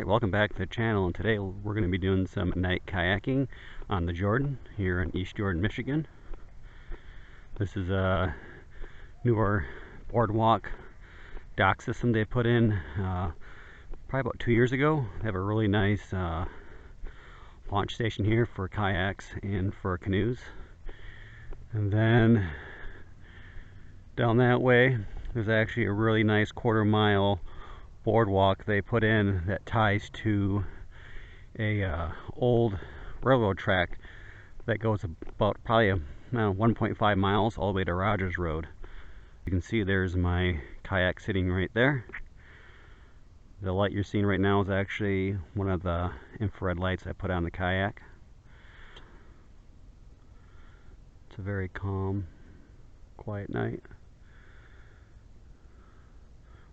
welcome back to the channel, and today we're going to be doing some night kayaking on the Jordan here in East Jordan, Michigan. This is a newer boardwalk dock system they put in probably about 2 years ago. They have a really nice launch station here for kayaks and for canoes. And then down that way there's actually a really nice quarter-mile boardwalk they put in that ties to a old railroad track that goes about probably 1.5 miles all the way to Rogers Road. You can see there's my kayak sitting right there. The light you're seeing right now is actually one of the infrared lights I put on the kayak. It's a very calm, quiet night.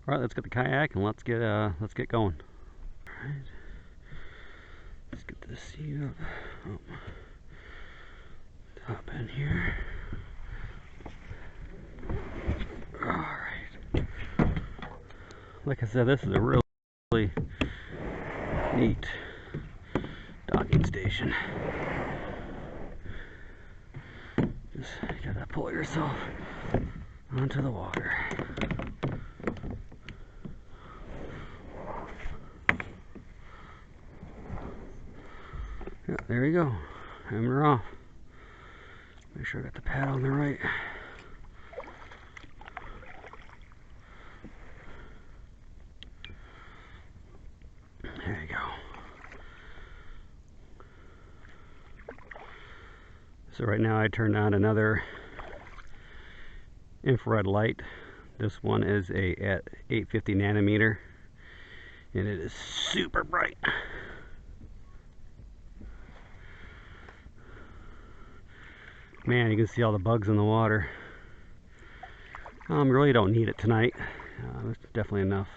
All right, let's get the kayak and let's get going. All right, let's get this seat up. Hop in here. All right. Like I said, this is a really neat docking station. Just gotta pull yourself onto the water. Yeah, there you go. Hammer off. Make sure I got the pad on the right. There you go. So right now I turned on another infrared light. This one is at 850 nanometer, and it is super bright. Man, you can see all the bugs in the water. Really don't need it tonight. There's definitely enough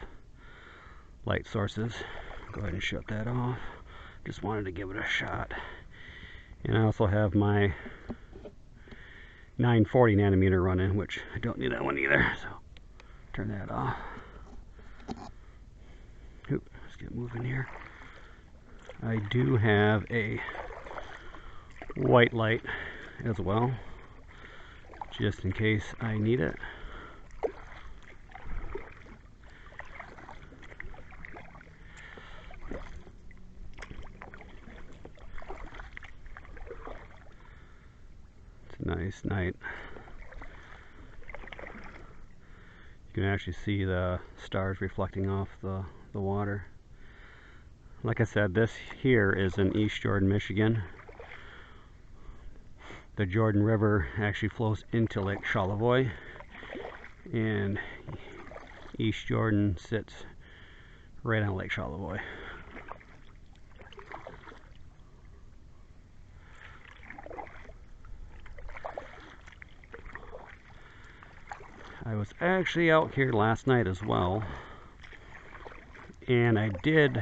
light sources. Go ahead and shut that off. Just wanted to give it a shot. And I also have my 940 nanometer running, which I don't need that one either. So turn that off. Oop, let's get moving here. I do have a white light as well, just in case I need it. It's a nice night. You can actually see the stars reflecting off the water. Like I said, this here is in East Jordan, Michigan. The Jordan River actually flows into Lake Charlevoix, and East Jordan sits right on Lake Charlevoix. I was actually out here last night as well, and I did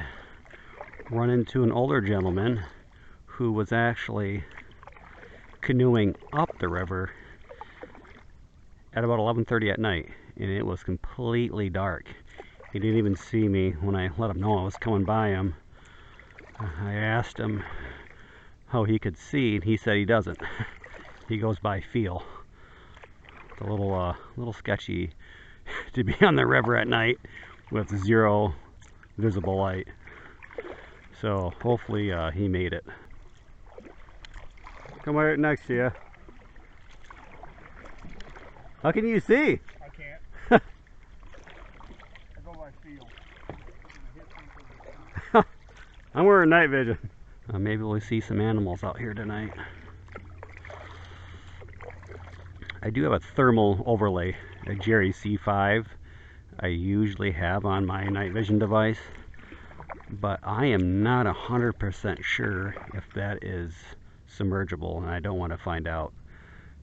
run into an older gentleman who was actually canoeing up the river at about 11:30 at night, and it was completely dark. He didn't even see me when I let him know I was coming by him. I asked him how he could see, and he said he doesn't. He goes by feel. It's a little sketchy to be on the river at night with zero visible light. So hopefully he made it. Come right next to you. How can you see? I can't. I go by feel. I'm wearing night vision. Maybe we'll see some animals out here tonight. I do have a thermal overlay, a Jerry C5. I usually have on my night vision device, but I am not 100% sure if that is submergible, and I don't want to find out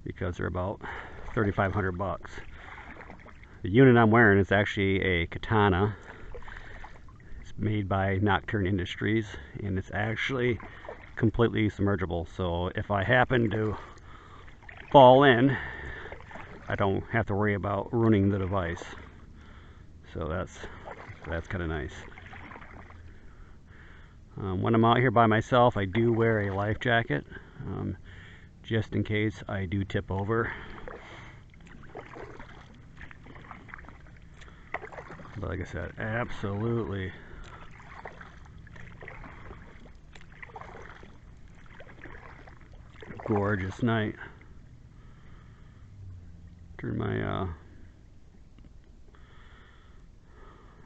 because they're about $3,500. The unit I'm wearing is actually a Katana. It's made by Nocturne Industries, and it's actually completely submergible, so if I happen to fall in, I don't have to worry about ruining the device. So that's kind of nice. When I'm out here by myself, I do wear a life jacket, just in case I do tip over. But like I said, absolutely gorgeous night. Turn my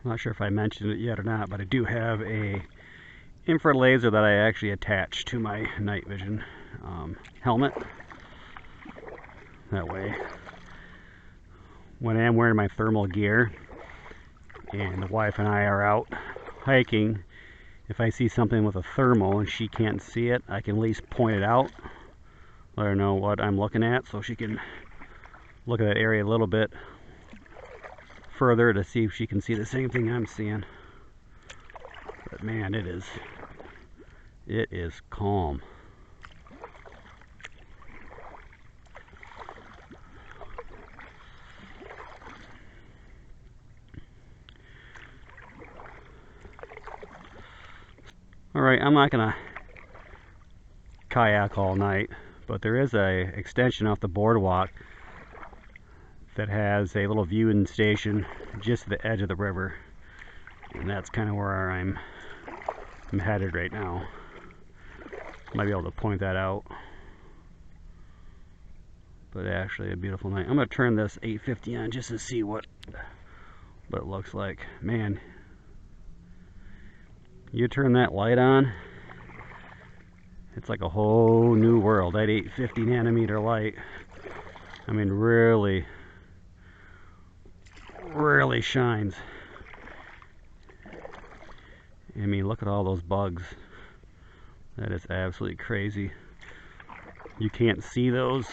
I'm not sure if I mentioned it yet or not, but I do have a infrared laser that I actually attach to my night vision helmet. That way, when I am wearing my thermal gear and the wife and I are out hiking, if I see something with a thermal and she can't see it, I can at least point it out, let her know what I'm looking at, so she can look at that area a little bit further to see if she can see the same thing I'm seeing. But man, it is calm. Alright, I'm not gonna kayak all night, but there is a extension off the boardwalk that has a little viewing station just at the edge of the river, and that's kind of where I'm headed right now. Might be able to point that out, but actually a beautiful night. I'm gonna turn this 850 on just to see what it looks like. Man, you turn that light on, it's like a whole new world. That 850 nanometer light, I mean, really shines. I mean, look at all those bugs. That is absolutely crazy. You can't see those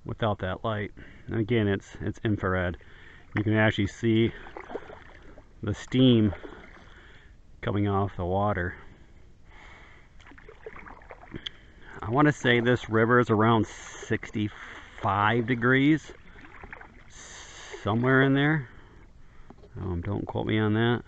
without that light. And again, it's infrared. You can actually see the steam coming off the water. I want to say this river is around 65 degrees, somewhere in there. Don't quote me on that.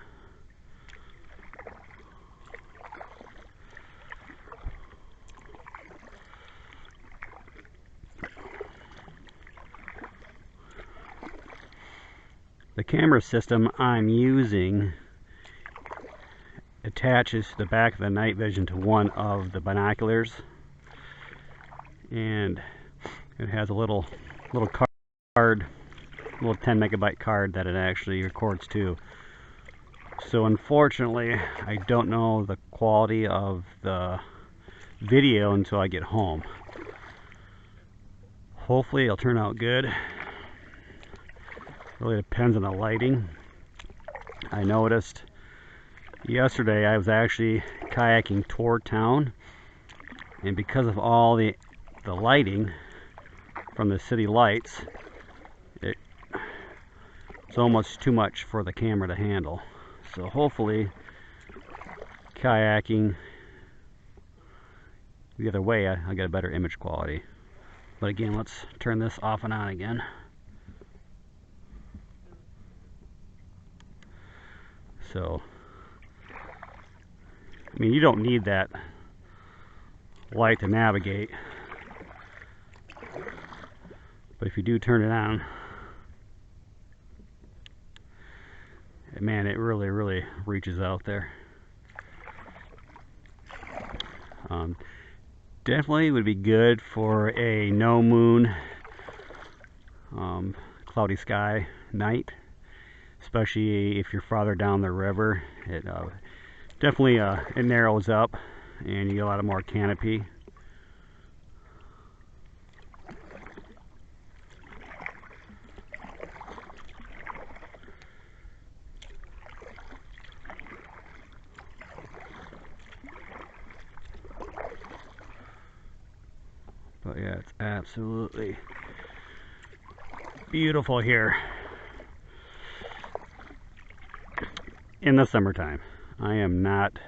The camera system I'm using attaches to the back of the night vision to one of the binoculars, and it has a little card, little 10 megabyte card that it actually records to. So unfortunately, I don't know the quality of the video until I get home. Hopefully it'll turn out good. Really depends on the lighting. I noticed yesterday I was actually kayaking toward town, and because of all the lighting from the city lights, it's almost too much for the camera to handle. So hopefully kayaking the other way, I'll get a better image quality. But again, let's turn this off and on again. So, I mean, you don't need that light to navigate, but if you do turn it on, man, it really reaches out there. Definitely would be good for a no moon, cloudy sky night, especially if you're farther down the river. It definitely it narrows up and you get a lot more canopy. But yeah, it's absolutely beautiful here in the summertime. I am not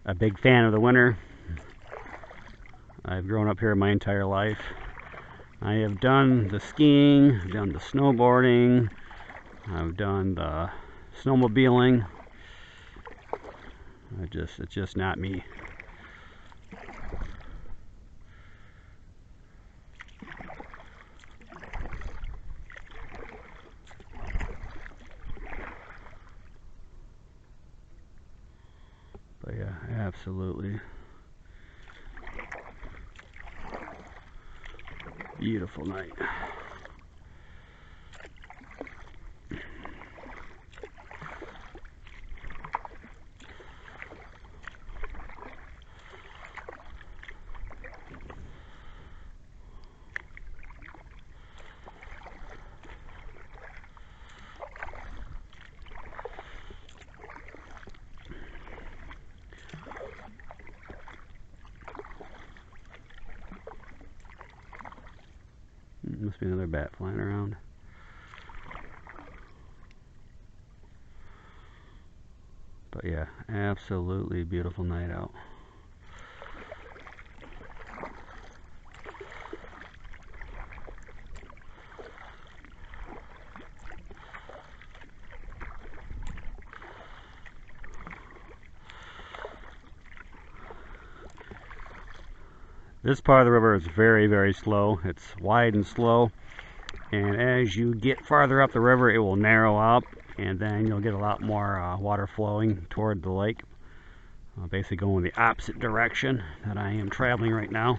a big fan of the winter. I've grown up here my entire life. I have done the skiing, I've done the snowboarding, I've done the snowmobiling, It's just not me. But yeah, absolutely beautiful night. Must be another bat flying around. But yeah, absolutely beautiful night out. This part of the river is very, very slow. It's wide and slow. And as you get farther up the river, it will narrow up, and then you'll get a lot more water flowing toward the lake. Basically going the opposite direction that I am traveling right now.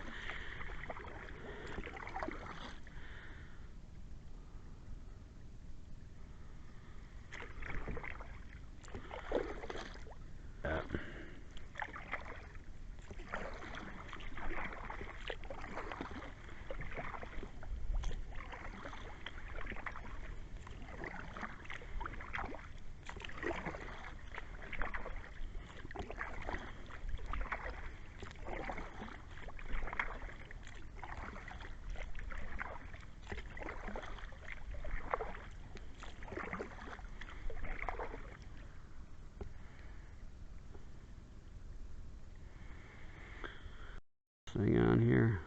Thing on here.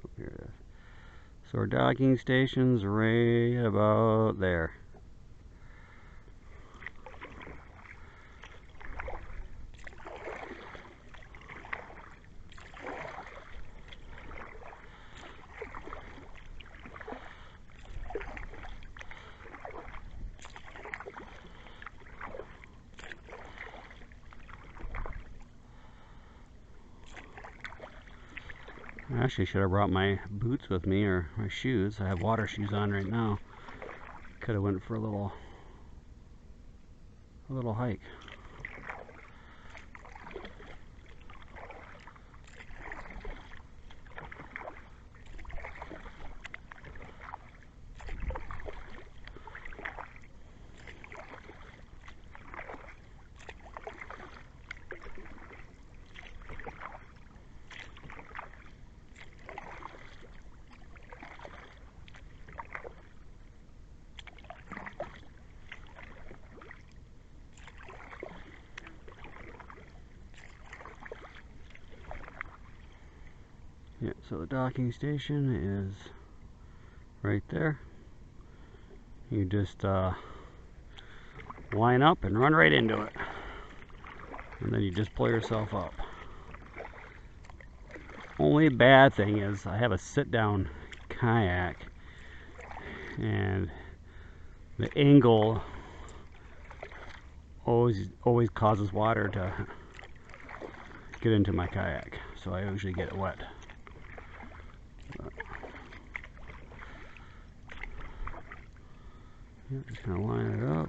Oh, here it is. So our docking station's right about there. I actually should have brought my boots with me, or my shoes. I have water shoes on right now. Could have went for a little hike. Yeah, so the docking station is right there. You just line up and run right into it. And then you just pull yourself up. Only bad thing is I have a sit-down kayak, and the angle always causes water to get into my kayak, so I usually get it wet. Yeah, just kind of line it up.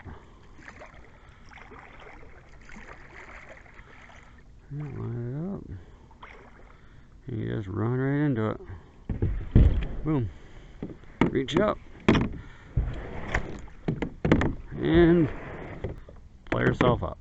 Yeah, line it up. And you just run right into it. Boom. Reach up. And pull yourself up.